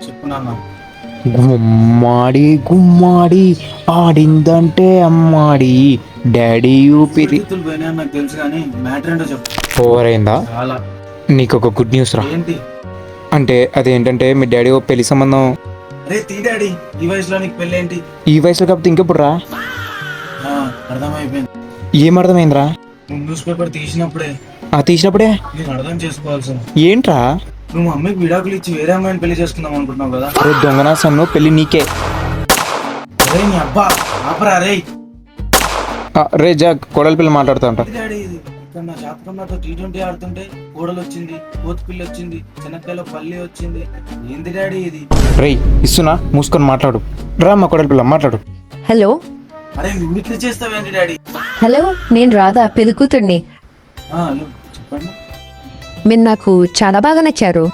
చెప్పు నాన్న. గుమ్మాడి గుమ్మాడి ఆడిందంటే అమ్మాడి డాడీ ఊపిరి ఊపిరితిత్తులు పోయినాయని నాకు తెలుసు కానీ మ్యాటర్ ఏంటో చెప్పు. ఓవర్ అయిందా? చాలా. నీకు ఒక గుడ్ న్యూస్ రా. ఏంటి? అంటే అదేంటంటే మీ డాడీ ఓ పెళ్లి సంబంధం. అరే తీ డాడీ, ఈ వయసులో నీకు పెళ్ళి ఏంటి? ఈ వయసులో కాకపోతే ఇంకెప్పుడు రా? అర్థమైపోయింది. ఏం అర్థమైందిరా? నువ్వు న్యూస్ పేపర్ తీసినప్పుడే తీసినప్పుడే నేను అర్థం చేసుకోవాల్సిన. ఏంట్రా? నువ్వు అమ్మకి విడాకులు ఇచ్చి వేరే అమ్మాయిని పెళ్లి చేసుకుందాం అనుకుంటున్నావు కదా? అరే దొంగనా సన్ను, పెళ్లి నీకే. అరే నీ అబ్బా ఆపరా రే. రే జా కోడలి పిల్ల మాట్లాడుతూ ఉంటా. డాడీ ఇది ఇక్కడ నా జాతకం నాతో T20 ఆడుతుంటే కోడలు వచ్చింది, కోతి పిల్ల వచ్చింది, చెనక్కాయలో పల్లి వచ్చింది. ఏంది డాడీ ఇది? రే ఇస్తున్నా, మూసుకొని మాట్లాడు. రా మా కోడలి పిల్ల మాట్లాడు. హలో అరే మిమిక్రీ చేస్తావేంటి డాడీ? హలో, నేను రాధా, పెళ్లి కూతుర్ని. హలో చెప్పండి. మీరు నాకు చాలా బాగా నచ్చారు.